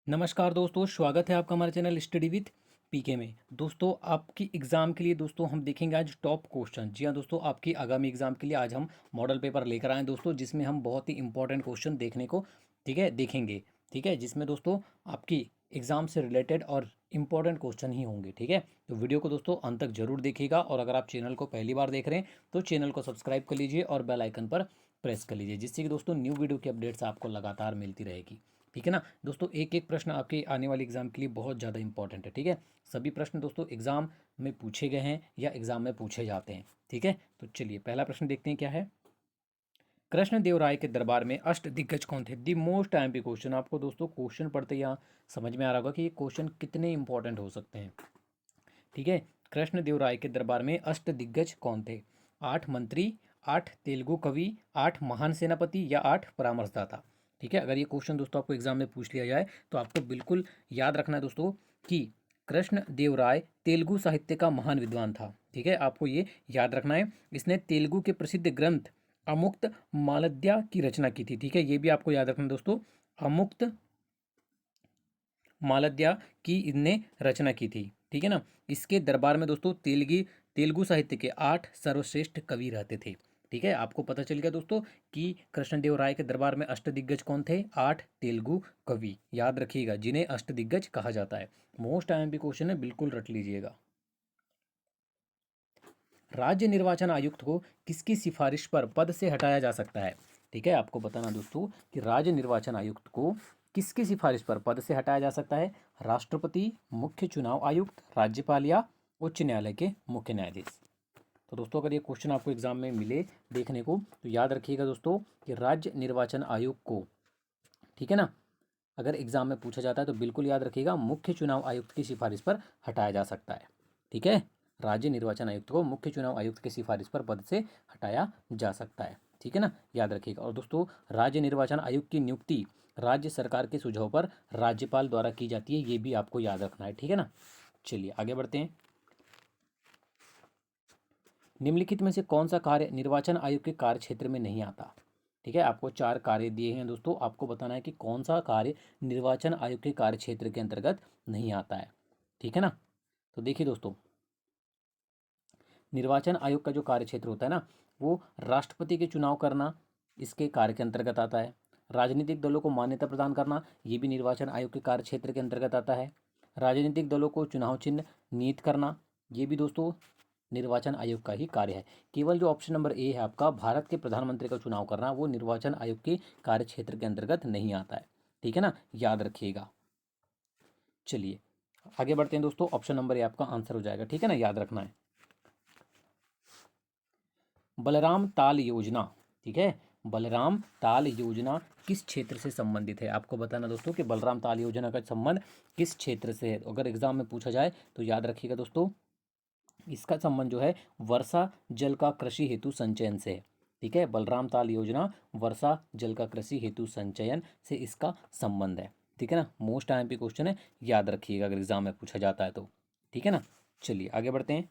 नमस्कार दोस्तों, स्वागत है आपका हमारे चैनल स्टडी विथ पीके में। दोस्तों, आपकी एग्ज़ाम के लिए दोस्तों हम देखेंगे आज टॉप क्वेश्चन। जी हाँ दोस्तों, आपकी आगामी एग्ज़ाम के लिए आज हम मॉडल पेपर लेकर आए हैं दोस्तों, जिसमें हम बहुत ही इंपॉर्टेंट क्वेश्चन देखने को देखेंगे। ठीक है, जिसमें दोस्तों आपकी एग्ज़ाम से रिलेटेड और इम्पॉर्टेंट क्वेश्चन ही होंगे। ठीक है, तो वीडियो को दोस्तों अंत तक जरूर देखिएगा, और अगर आप चैनल को पहली बार देख रहे हैं तो चैनल को सब्सक्राइब कर लीजिए और बेल आइकन पर प्रेस कर लीजिए, जिससे कि दोस्तों न्यू वीडियो की अपडेट्स आपको लगातार मिलती रहेगी। ठीक है ना दोस्तों, एक एक प्रश्न आपके आने वाले एग्जाम के लिए बहुत ज़्यादा इंपॉर्टेंट है। ठीक है, सभी प्रश्न दोस्तों एग्जाम में पूछे गए हैं या एग्जाम में पूछे जाते हैं। ठीक है, तो चलिए पहला प्रश्न देखते हैं क्या है। कृष्णदेव राय के दरबार में अष्ट दिग्गज कौन थे? दी मोस्ट टाइम पे क्वेश्चन। आपको दोस्तों क्वेश्चन पढ़ते यहाँ समझ में आ रहा होगा कि ये क्वेश्चन कितने इंपॉर्टेंट हो सकते हैं। ठीक है, कृष्णदेव राय के दरबार में अष्ट दिग्गज कौन थे? 8 मंत्री, 8 तेलुगु कवि, 8 महान सेनापति या 8 परामर्शदाता। ठीक है, अगर ये क्वेश्चन दोस्तों आपको एग्जाम में पूछ लिया जाए तो आपको बिल्कुल याद रखना है दोस्तों कि कृष्णदेव राय तेलुगु साहित्य का महान विद्वान था। ठीक है, आपको ये याद रखना है। इसने तेलुगु के प्रसिद्ध ग्रंथ अमुक्त मालद्या की रचना की थी। ठीक है, ये भी आपको याद रखना है दोस्तों। अमुक्त मालद्या की इनने रचना की थी। ठीक है ना, इसके दरबार में दोस्तों तेलुगु साहित्य के 8 सर्वश्रेष्ठ कवि रहते थे। ठीक है, आपको पता चल गया दोस्तों कि कृष्णदेव राय के दरबार में अष्टदिग्गज कौन थे? 8 तेलुगु कवि। याद रखिएगा, जिन्हें अष्टदिग्गज कहा जाता है। मोस्ट आईएमपी क्वेश्चन है, बिल्कुल रट लीजिएगा। राज्य निर्वाचन आयुक्त को किसकी सिफारिश पर पद से हटाया जा सकता है? ठीक है, आपको बताना दोस्तों कि राज्य निर्वाचन आयुक्त को किसकी सिफारिश पर पद से हटाया जा सकता है? राष्ट्रपति, मुख्य चुनाव आयुक्त, राज्यपाल या उच्च न्यायालय के मुख्य न्यायाधीश। तो दोस्तों अगर ये क्वेश्चन आपको एग्जाम में मिले देखने को तो याद रखिएगा दोस्तों कि राज्य निर्वाचन आयोग को, ठीक है ना, अगर एग्जाम में पूछा जाता है तो बिल्कुल याद रखिएगा मुख्य चुनाव आयुक्त की सिफारिश पर हटाया जा सकता है। ठीक है, राज्य निर्वाचन आयुक्त को मुख्य चुनाव आयुक्त की सिफारिश पर पद से हटाया जा सकता है। ठीक है ना, याद रखिएगा। और दोस्तों राज्य निर्वाचन आयुक्त की नियुक्ति राज्य सरकार के सुझाव पर राज्यपाल द्वारा की जाती है, ये भी आपको याद रखना है। ठीक है ना, चलिए आगे बढ़ते हैं। निम्नलिखित में से कौन सा कार्य निर्वाचन आयोग के कार्य क्षेत्र में नहीं आता? ठीक है, आपको 4 कार्य दिए हैं दोस्तों, आपको बताना है कि कौन सा कार्य निर्वाचन आयोग के कार्य क्षेत्र के अंतर्गत नहीं आता है। ठीक है ना, तो देखिए दोस्तों, निर्वाचन आयोग का जो कार्य क्षेत्र होता है ना, वो राष्ट्रपति के चुनाव करना इसके कार्य के अंतर्गत आता है। राजनीतिक दलों को मान्यता प्रदान करना, ये भी निर्वाचन आयोग के कार्य क्षेत्र के अंतर्गत आता है। राजनीतिक दलों को चुनाव चिन्ह नियत करना, ये भी दोस्तों निर्वाचन आयोग का ही कार्य है। केवल जो ऑप्शन नंबर ए है आपका, भारत के प्रधानमंत्री का चुनाव करना, वो निर्वाचन आयोग के कार्य क्षेत्र के अंतर्गत नहीं आता है। ठीक है ना, याद रखिएगा। चलिए आगे बढ़ते हैं दोस्तों, ऑप्शन नंबर ए आपका आंसर हो जाएगा। ठीक है ना, याद रखना है। बलराम ताल योजना, ठीक है, बलराम ताल योजना किस क्षेत्र से संबंधित है? आपको बताना दोस्तों कि बलराम ताल योजना का संबंध किस क्षेत्र से है। अगर एग्जाम में पूछा जाए तो याद रखिएगा दोस्तों, इसका संबंध जो है वर्षा जल का कृषि हेतु संचयन से है। ठीक है, बलराम ताल योजना वर्षा जल का कृषि हेतु संचयन से इसका संबंध है। ठीक है ना, मोस्ट आईएमपी क्वेश्चन है, याद रखिएगा अगर एग्जाम में पूछा जाता है तो। ठीक है ना, चलिए आगे बढ़ते हैं।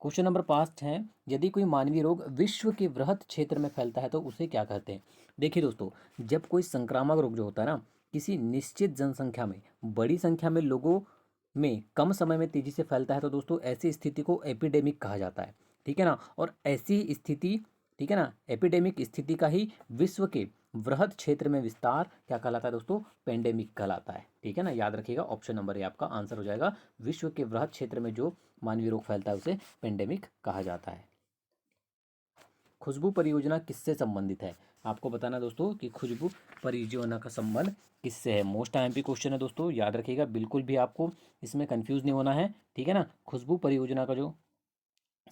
क्वेश्चन नंबर 5 है, यदि कोई मानवीय रोग विश्व के वृहत क्षेत्र में फैलता है तो उसे क्या कहते हैं? देखिए दोस्तों, जब कोई संक्रामक रोग जो होता है ना, किसी निश्चित जनसंख्या में बड़ी संख्या में लोगों में कम समय में तेजी से फैलता है तो दोस्तों ऐसी स्थिति को एपिडेमिक कहा जाता है। ठीक है ना, और ऐसी स्थिति, ठीक है ना, एपिडेमिक स्थिति का ही विश्व के वृहद क्षेत्र में विस्तार क्या कहलाता है दोस्तों? पेंडेमिक कहलाता है। ठीक है ना, याद रखिएगा, ऑप्शन नंबर ए आपका आंसर हो जाएगा। विश्व के वृहद क्षेत्र में जो मानवीय रोग फैलता है उसे पेंडेमिक कहा जाता है। खुशबू परियोजना किससे संबंधित है? आपको बताना दोस्तों कि खुशबू परियोजना का संबंध किससे है। मोस्ट आईएमपी क्वेश्चन है दोस्तों, याद रखिएगा, बिल्कुल भी आपको इसमें कंफ्यूज नहीं होना है। ठीक है ना, खुशबू परियोजना का जो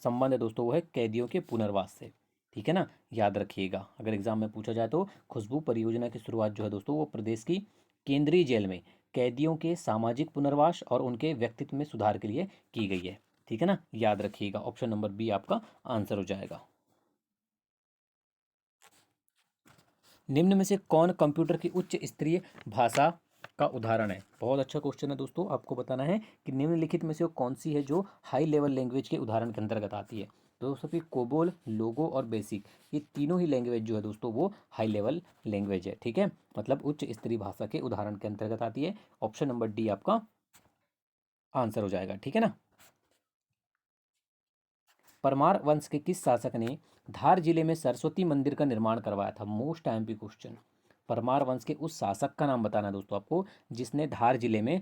संबंध है दोस्तों वो है कैदियों के पुनर्वास से। ठीक है ना, याद रखिएगा, अगर एग्जाम में पूछा जाए तो खुशबू परियोजना की शुरुआत जो है दोस्तों वो प्रदेश की केंद्रीय जेल में कैदियों के सामाजिक पुनर्वास और उनके व्यक्तित्व में सुधार के लिए की गई है। ठीक है ना, याद रखिएगा, ऑप्शन नंबर बी आपका आंसर हो जाएगा। निम्न में से कौन कंप्यूटर की उच्च स्तरीय भाषा का उदाहरण है? बहुत अच्छा क्वेश्चन है दोस्तों, आपको बताना है कि निम्नलिखित में से वो कौन सी है जो हाई लेवल लैंग्वेज के उदाहरण के अंतर्गत आती है। दोस्तों फिर कोबोल, लोगो और बेसिक, ये तीनों ही लैंग्वेज जो है दोस्तों वो हाई लेवल लैंग्वेज है। ठीक है, मतलब उच्च स्तरीय भाषा के उदाहरण के अंतर्गत आती है। ऑप्शन नंबर डी आपका आंसर हो जाएगा। ठीक है ना। परमार वंश के किस शासक ने धार जिले में सरस्वती मंदिर का निर्माण करवाया था? Most IMP question. परमार वंश के उस शासक का नाम बताना है दोस्तों आपको जिसने धार जिले में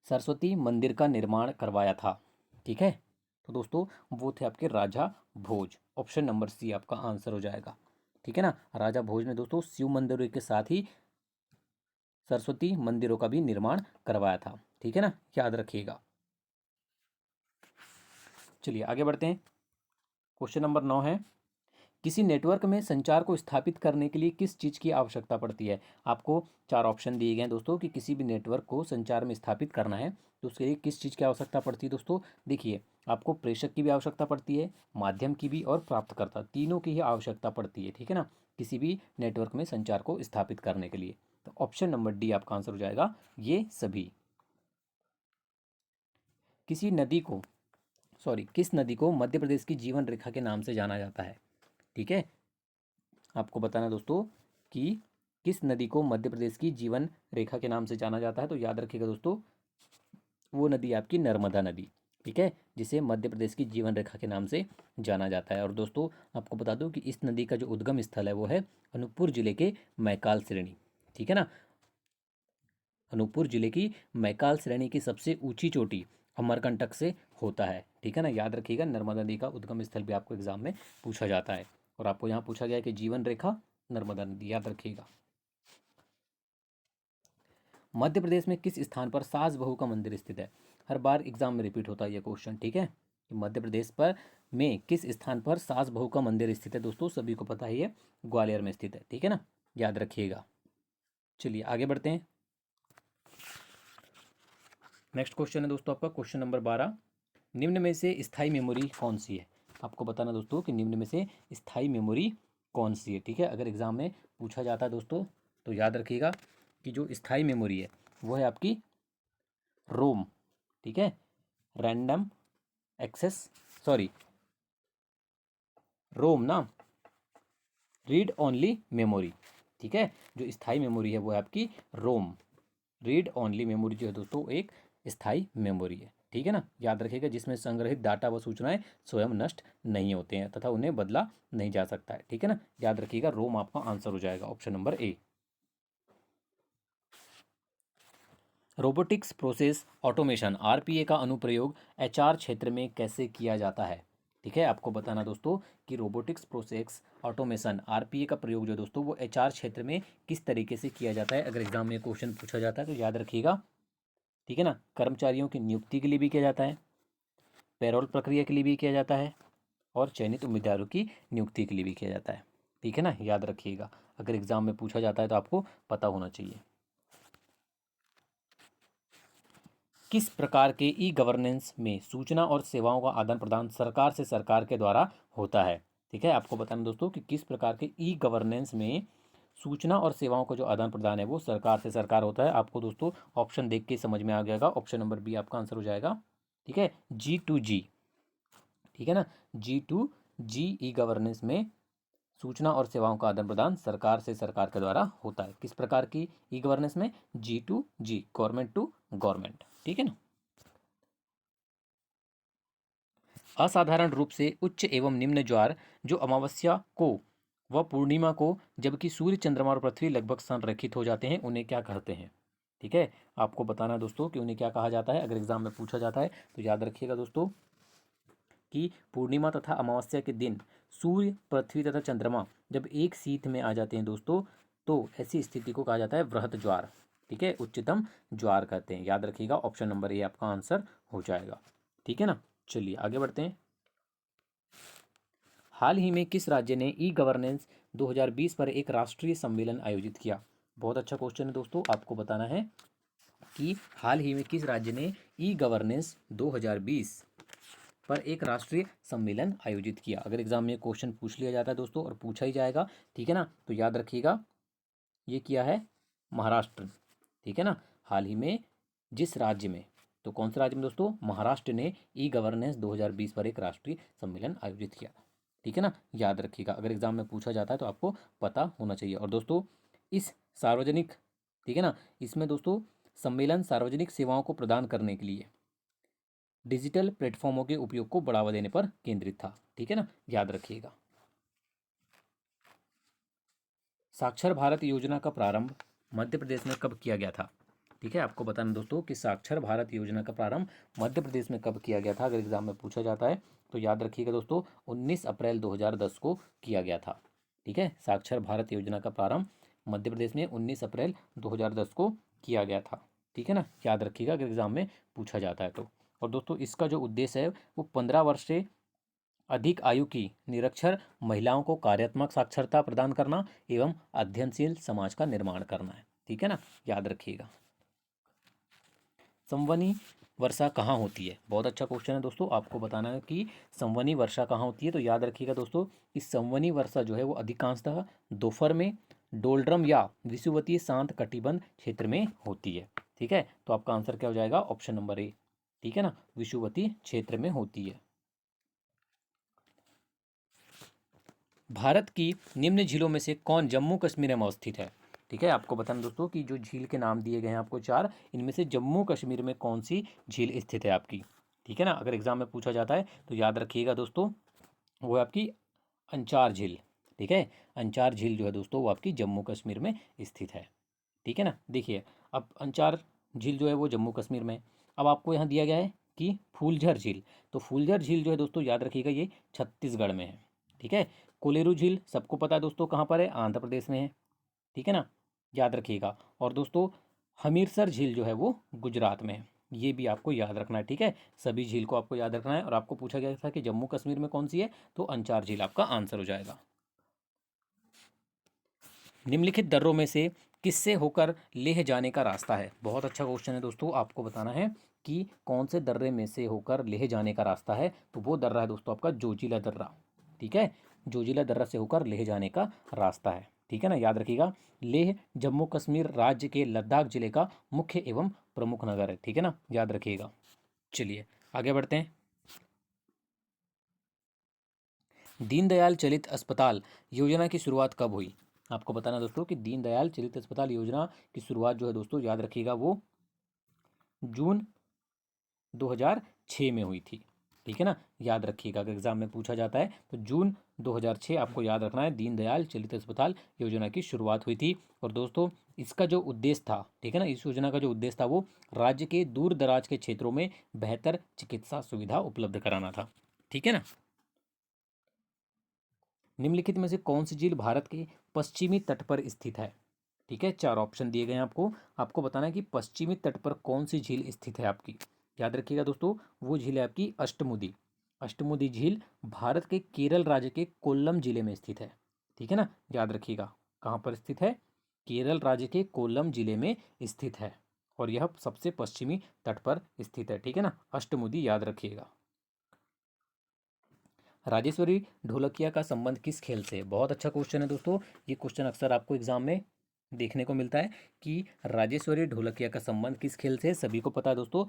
सरस्वती मंदिर का निर्माण करवाया था। ठीक है, तो दोस्तों वो थे आपके राजा भोज। ऑप्शन नंबर सी आपका आंसर हो जाएगा। ठीक है ना, राजा भोज ने दोस्तों शिव मंदिरों के साथ ही सरस्वती मंदिरों का भी निर्माण करवाया था। ठीक है ना, याद रखिएगा। चलिए आगे बढ़ते हैं। क्वेश्चन नंबर 9 है, किसी नेटवर्क में संचार को स्थापित करने के लिए किस चीज़ की आवश्यकता पड़ती है? आपको चार ऑप्शन दिए गए हैं दोस्तों कि किसी भी नेटवर्क को संचार में स्थापित करना है तो उसके लिए किस चीज़ की आवश्यकता पड़ती है दोस्तों। देखिए, आपको प्रेषक की भी आवश्यकता पड़ती है, माध्यम की भी और प्राप्तकर्ता, तीनों की ही आवश्यकता पड़ती है। ठीक है ना, किसी भी नेटवर्क में संचार को स्थापित करने के लिए। तो ऑप्शन नंबर डी आपका आंसर हो जाएगा, ये सभी। किसी नदी को किस नदी को मध्य प्रदेश की जीवन रेखा के नाम से जाना जाता है? ठीक है, आपको बताना दोस्तों कि किस नदी को मध्य प्रदेश की जीवन रेखा के नाम से जाना जाता है। तो याद रखिएगा दोस्तों, वो नदी आपकी नर्मदा नदी। ठीक है, जिसे मध्य प्रदेश की जीवन रेखा के नाम से जाना जाता है। और दोस्तों आपको बता दूं कि इस नदी का जो उद्गम स्थल है वो है अनूपपुर जिले के मैकाल श्रेणी। ठीक है ना, अनूपपुर जिले की मैकाल श्रेणी की सबसे ऊंची चोटी अमरकंटक से होता है। ठीक है ना, याद रखिएगा, नर्मदा नदी का उद्गम स्थल भी आपको एग्जाम में पूछा जाता है। और आपको यहाँ पूछा गया है कि जीवन रेखा नर्मदा नदी, याद रखिएगा। मध्य प्रदेश में किस स्थान पर सास बहू का मंदिर स्थित है? हर बार एग्जाम में रिपीट होता है ये क्वेश्चन। ठीक है, कि मध्य प्रदेश पर में किस स्थान पर सास बहू का मंदिर स्थित है? दोस्तों सभी को पता ही है, ग्वालियर में स्थित है। ठीक है ना, याद रखिएगा। चलिए आगे बढ़ते हैं। नेक्स्ट क्वेश्चन है दोस्तों आपका क्वेश्चन नंबर 12, निम्न में से स्थायी मेमोरी कौन सी है? आपको बताना दोस्तों कि निम्न में से स्थायी मेमोरी कौन सी है। ठीक है, अगर एग्जाम में पूछा जाता है दोस्तों तो याद रखिएगा कि जो स्थायी मेमोरी है वो है आपकी रोम। ठीक है, रैंडम एक्सेस सॉरी रोम ना, रीड ओनली मेमोरी। ठीक है, जो स्थायी मेमोरी है वो है आपकी रोम। रीड ओनली मेमोरी जो है दोस्तों एक स्थायी मेमोरी है। ठीक है ना, याद रखिएगा, जिसमें संग्रहित डाटा व सूचनाएं स्वयं नष्ट नहीं होते हैं तथा उन्हें बदला नहीं जा सकता है। ठीक है ना, याद रखिएगा, रोम आपका आंसर हो जाएगा। Option number A. Robotics process automation RPA का अनुप्रयोग एचआर क्षेत्र में कैसे किया जाता है? ठीक है, आपको बताना दोस्तों कि रोबोटिक्स प्रोसेस ऑटोमेशन आरपीए का प्रयोग जो दोस्तों वो एचआर क्षेत्र में किस तरीके से किया जाता है। अगर एग्जाम में क्वेश्चन पूछा जाता है तो याद रखिएगा। ठीक है ना, कर्मचारियों की नियुक्ति के लिए भी किया जाता है, पेरोल प्रक्रिया के लिए भी किया जाता है और चयनित उम्मीदवारों की नियुक्ति के लिए भी किया जाता है। ठीक है ना, याद रखिएगा, अगर एग्जाम में पूछा जाता है तो आपको पता होना चाहिए। किस प्रकार के ई गवर्नेंस में सूचना और सेवाओं का आदान प्रदान सरकार से सरकार के द्वारा होता है? ठीक है, आपको बताना दोस्तों कि किस प्रकार के ई गवर्नेंस में सूचना और सेवाओं का जो आदान प्रदान है वो सरकार से सरकार होता है। आपको दोस्तों ऑप्शन देख के समझ में आ जाएगा, ऑप्शन नंबर बी आपका आंसर हो जाएगा। ठीक है, G2G। ठीक है ना, G2G ई गवर्नेंस में सूचना और सेवाओं का आदान प्रदान सरकार से सरकार के द्वारा होता है। किस प्रकार की ई गवर्नेंस में? G2G, government to government. ठीक है ना। असाधारण रूप से उच्च एवं निम्न ज्वार जो अमावस्या को व पूर्णिमा को जबकि सूर्य चंद्रमा और पृथ्वी लगभग संरेखित हो जाते हैं उन्हें क्या कहते हैं? ठीक है, आपको बताना है दोस्तों कि उन्हें क्या कहा जाता है। अगर एग्जाम में पूछा जाता है तो याद रखिएगा दोस्तों कि पूर्णिमा तथा अमावस्या के दिन सूर्य पृथ्वी तथा चंद्रमा जब एक सीध में आ जाते हैं दोस्तों तो ऐसी स्थिति को कहा जाता है वृहत ज्वार। ठीक है, उच्चतम ज्वार कहते हैं। याद रखिएगा, ऑप्शन नंबर ए आपका आंसर हो जाएगा। ठीक है ना, चलिए आगे बढ़ते हैं। हाल ही में किस राज्य ने ई गवर्नेंस 2020 पर एक राष्ट्रीय सम्मेलन आयोजित किया? बहुत अच्छा क्वेश्चन है दोस्तों, आपको बताना है कि हाल ही में किस राज्य ने ई गवर्नेंस 2020 पर एक राष्ट्रीय सम्मेलन आयोजित किया। अगर एग्जाम में क्वेश्चन पूछ लिया जाता है दोस्तों और पूछा ही जाएगा, ठीक है ना, तो याद रखिएगा ये किया है महाराष्ट्र। ठीक है ना, हाल ही में जिस राज्य में, तो कौन से राज्य में दोस्तों? महाराष्ट्र ने ई गवर्नेंस 2020 पर एक राष्ट्रीय सम्मेलन आयोजित किया था। ठीक है ना, याद रखिएगा, अगर एग्जाम में पूछा जाता है तो आपको पता होना चाहिए। और दोस्तों इस सार्वजनिक, ठीक है ना, इसमें दोस्तों सम्मेलन सार्वजनिक सेवाओं को प्रदान करने के लिए डिजिटल प्लेटफॉर्मों के उपयोग को बढ़ावा देने पर केंद्रित था। ठीक है ना, याद रखिएगा। साक्षर भारत योजना का प्रारंभ मध्य प्रदेश में कब किया गया था? ठीक है, आपको बताना दोस्तों कि साक्षर भारत योजना का प्रारंभ मध्य प्रदेश में कब किया गया था, अगर एग्जाम में पूछा जाता है तो याद रखिएगा दोस्तों 19 अप्रैल 2010 को किया गया था। ठीक है, साक्षर भारत योजना का प्रारंभ मध्य प्रदेश में 19 अप्रैल 2010 को किया गया था। ठीक है ना, याद रखिएगा अगर एग्जाम में पूछा जाता है तो। और दोस्तों इसका जो उद्देश्य है वो 15 वर्ष से अधिक आयु की निरक्षर महिलाओं को कार्यात्मक साक्षरता प्रदान करना एवं अध्ययनशील समाज का निर्माण करना है। ठीक है ना, याद रखिएगा। संवनी वर्षा कहाँ होती है? बहुत अच्छा क्वेश्चन है दोस्तों, आपको बताना है कि संवनी वर्षा कहाँ होती है। तो याद रखिएगा दोस्तों, इस संवनी वर्षा जो है वो अधिकांशतः दोपहर में डोलड्रम या विषुवतीय शांत कटिबंध क्षेत्र में होती है। ठीक है, तो आपका आंसर क्या हो जाएगा? Option number A. ठीक है ना, विषुवतीय क्षेत्र में होती है। भारत की निम्न झीलों में से कौन जम्मू कश्मीर में अवस्थित है? ठीक है, आपको बताना दोस्तों कि जो झील के नाम दिए गए हैं आपको चार, इनमें से जम्मू कश्मीर में कौन सी झील स्थित है आपकी? ठीक है ना, अगर एग्जाम में पूछा जाता है तो याद रखिएगा दोस्तों वो है आपकी अंचार झील। ठीक है, अंचार झील जो है दोस्तों वो आपकी जम्मू कश्मीर में स्थित है। ठीक है ना, देखिए अब अंचार झील जो है वो जम्मू कश्मीर में। अब आपको यहाँ दिया गया है कि फूलझर झील, तो फूलझर झील जो है दोस्तों याद रखिएगा ये छत्तीसगढ़ में है। ठीक है, कोलेरू झील सबको पता है दोस्तों कहाँ पर है? आंध्र प्रदेश में है। ठीक है ना, याद रखिएगा। और दोस्तों हमीरसर झील जो है वो गुजरात में है, ये भी आपको याद रखना है। ठीक है, सभी झील को आपको याद रखना है। और आपको पूछा गया था कि जम्मू कश्मीर में कौन सी है, तो अंचार झील आपका आंसर हो जाएगा। निम्नलिखित दर्रों में से किससे होकर लेह जाने का रास्ता है? बहुत अच्छा क्वेश्चन है दोस्तों, आपको बताना है कि कौन से दर्रे में से होकर लेह जाने का रास्ता है। तो वो दर्रा है दोस्तों आपका जोजिला दर्रा। ठीक है, जोजिला दर्रा से होकर लेह जाने का रास्ता है। ठीक है ना, याद रखिएगा। लेह जम्मू कश्मीर राज्य के लद्दाख जिले का मुख्य एवं प्रमुख नगर है। ठीक है ना, याद रखिएगा। चलिए आगे बढ़ते हैं। दीनदयाल चलित अस्पताल योजना की शुरुआत कब हुई? आपको बताना दोस्तों कि दीनदयाल चलित अस्पताल योजना की शुरुआत जो है दोस्तों याद रखिएगा वो जून 2006 में हुई थी। ठीक है ना, याद रखिएगा अगर एग्जाम में पूछा जाता है तो जून 2006 आपको याद रखना है, दीनदयाल चलित अस्पताल योजना की शुरुआत हुई थी। और दोस्तों इसका जो उद्देश्य था, ठीक है ना, इस योजना का जो उद्देश्य था वो राज्य के दूर दराज के क्षेत्रों में बेहतर चिकित्सा सुविधा उपलब्ध कराना था। ठीक है ना, निम्नलिखित में से कौन सी झील भारत के पश्चिमी तट पर स्थित है? ठीक है, चार ऑप्शन दिए गए हैं आपको, आपको बताना है कि पश्चिमी तट पर कौन सी झील स्थित है आपकी। याद रखिएगा दोस्तों, वो झील है आपकी अष्टमुदी। अष्टमुदी झील भारत के केरल राज्य के कोल्लम जिले में स्थित है। ठीक है ना, याद रखिएगा कहाँ पर स्थित है? केरल राज्य के कोल्लम जिले में स्थित है और यह सबसे पश्चिमी तट पर स्थित है। ठीक है ना, अष्टमुदी याद रखिएगा। राजेश्वरी ढोलकिया का संबंध किस खेल से है? बहुत अच्छा क्वेश्चन है दोस्तों, ये क्वेश्चन अक्सर आपको एग्जाम में देखने को मिलता है कि राजेश्वरी ढोलकिया का संबंध किस खेल से है। सभी को पता है दोस्तों,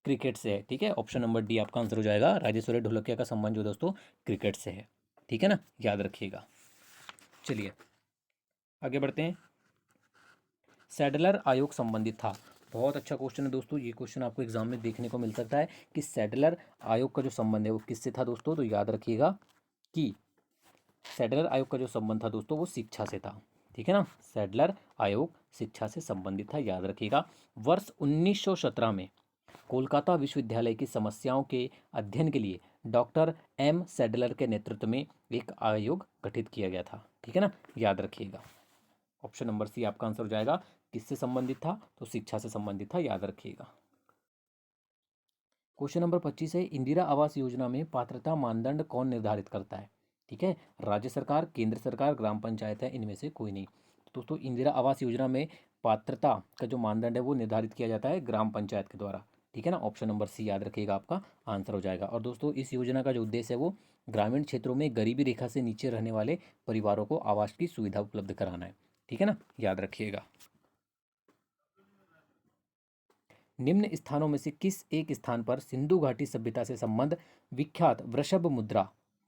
क्रिकेट से है। ठीक है, ऑप्शन नंबर डी आपका आंसर हो जाएगा, राजेश्वरी ढोलकिया का संबंध जो दोस्तों क्रिकेट से है। ठीक है ना, याद रखिएगा। चलिए आगे बढ़ते हैं। सैडलर आयोग संबंधित था। बहुत अच्छा क्वेश्चन है दोस्तों, ये क्वेश्चन आपको एग्जाम में देखने को मिल सकता है कि सैडलर आयोग का जो संबंध है वो किससे था दोस्तों। तो याद रखिएगा कि सैडलर आयोग का जो संबंध था दोस्तों वो शिक्षा से था। ठीक है ना, सैडलर आयोग शिक्षा से संबंधित था, याद रखिएगा। वर्ष 1917 में कोलकाता विश्वविद्यालय की समस्याओं के अध्ययन के लिए डॉक्टर एम सैडलर के नेतृत्व में एक आयोग गठित किया गया था। ठीक है ना, याद रखिएगा। ऑप्शन नंबर सी आपका आंसर हो जाएगा। किससे संबंधित था? तो शिक्षा से संबंधित था, याद रखिएगा। क्वेश्चन नंबर 25 है, इंदिरा आवास योजना में पात्रता मानदंड कौन निर्धारित करता है? ठीक है, राज्य सरकार, केंद्र सरकार, ग्राम पंचायत है, इनमें से कोई नहीं। तो दोस्तों इंदिरा आवास योजना में पात्रता का जो मानदंड है वो निर्धारित किया जाता है ग्राम पंचायत के द्वारा। ठीक है ना, ऑप्शन नंबर सी याद रखिएगा, आपका आंसर हो जाएगा। और दोस्तों इस योजना का जो उद्देश्य है वो ग्रामीण क्षेत्रों में गरीबी रेखा से नीचे रहने वाले परिवारों को आवास की सुविधा उपलब्ध कराना है। ठीक है ना, याद रखिएगा। निम्न स्थानों में से किस एक स्थान पर सिंधु घाटी सभ्यता से संबंध विख्यात वृषभ मुद्रा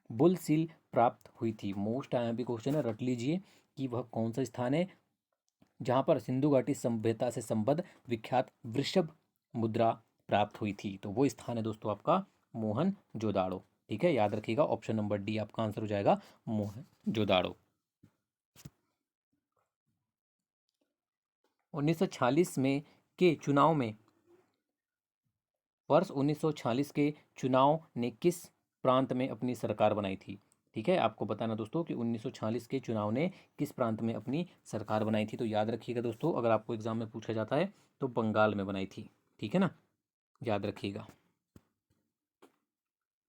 बुल सील प्राप्त हुई थी? मोस्ट आईएमपी क्वेश्चन है, रट लीजिए कि वह कौन सा स्थान है जहां पर सिंधु घाटी सभ्यता से संबद्ध विख्यात वृषभ मुद्रा प्राप्त हुई थी। तो वो स्थान है दोस्तों आपका मोहनजोदाड़ो। ठीक है, याद रखिएगा, ऑप्शन नंबर डी आपका आंसर हो जाएगा, मोहनजोदाड़ो। 1946 में के चुनाव में वर्ष 1946 के चुनाव ने किस प्रांत में अपनी सरकार बनाई थी? ठीक है, आपको बताना दोस्तों कि 1946 के चुनाव ने किस प्रांत में अपनी सरकार बनाई थी। तो याद रखिएगा दोस्तों, अगर आपको एग्जाम में पूछा जाता है तो बंगाल में बनाई थी। ठीक है ना, याद रखिएगा।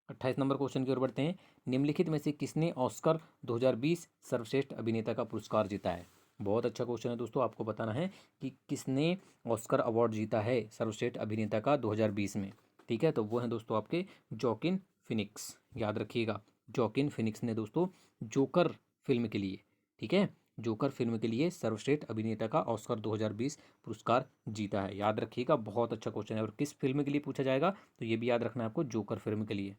28 नंबर क्वेश्चन की ओर बढ़ते हैं। निम्नलिखित में से किसने ऑस्कर 2020 सर्वश्रेष्ठ अभिनेता का पुरस्कार जीता है? बहुत अच्छा क्वेश्चन है दोस्तों, आपको बताना है कि किसने ऑस्कर अवार्ड जीता है सर्वश्रेष्ठ अभिनेता का 2020 में। ठीक है, तो वो है दोस्तों आपके जोकिन फिनिक्स। याद रखिएगा, जोकिन फिनिक्स ने दोस्तों जोकर फिल्म के लिए, ठीक है, जोकर फिल्म के लिए सर्वश्रेष्ठ अभिनेता का ऑस्कर 2020 पुरस्कार जीता है। याद रखिएगा, बहुत अच्छा क्वेश्चन है। और किस फिल्म के लिए पूछा जाएगा तो ये भी याद रखना है आपको, जोकर फिल्म के लिए।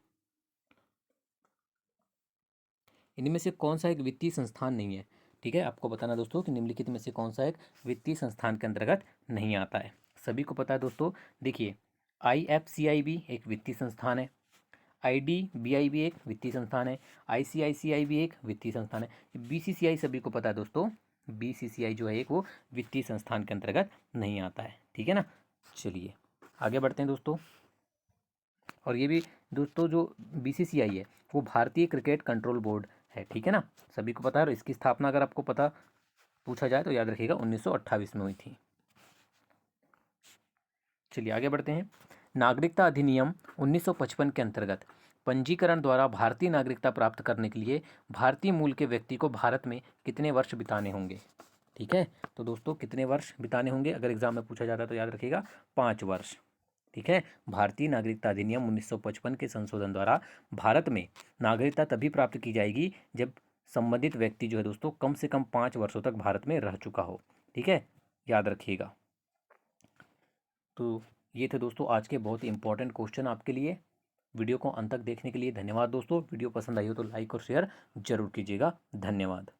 इनमें से कौन सा एक वित्तीय संस्थान नहीं है? ठीक है, आपको बताना दोस्तों कि निम्नलिखित में से कौन सा एक वित्तीय संस्थान के अंतर्गत नहीं आता है। सभी को पता है दोस्तों, देखिए, IFCI भी एक वित्तीय संस्थान है, IDBI भी एक वित्तीय संस्थान है, ICICI भी एक वित्तीय संस्थान है, BCCI सभी को पता है दोस्तों, BCCI जो है एक वो वित्तीय संस्थान के अंतर्गत नहीं आता है। ठीक है ना, चलिए आगे बढ़ते हैं दोस्तों। और ये भी दोस्तों जो BCCI है वो भारतीय क्रिकेट कंट्रोल बोर्ड है। ठीक है ना, सभी को पता है। और इसकी स्थापना अगर आपको पता पूछा जाए तो याद रखिएगा 1928 में हुई थी। चलिए आगे बढ़ते हैं। नागरिकता अधिनियम 1955 के अंतर्गत पंजीकरण द्वारा भारतीय नागरिकता प्राप्त करने के लिए भारतीय मूल के व्यक्ति को भारत में कितने वर्ष बिताने होंगे? ठीक है, तो दोस्तों कितने वर्ष बिताने होंगे अगर एग्जाम में पूछा जाता है तो याद रखिएगा 5 वर्ष। ठीक है, भारतीय नागरिकता अधिनियम 1955 के संशोधन द्वारा भारत में नागरिकता तभी प्राप्त की जाएगी जब संबंधित व्यक्ति जो है दोस्तों कम से कम 5 वर्षों तक भारत में रह चुका हो। ठीक है, याद रखिएगा। तो ये थे दोस्तों आज के बहुत ही इंपॉर्टेंट क्वेश्चन आपके लिए। वीडियो को अंत तक देखने के लिए धन्यवाद दोस्तों। वीडियो पसंद आई हो तो लाइक और शेयर जरूर कीजिएगा। धन्यवाद।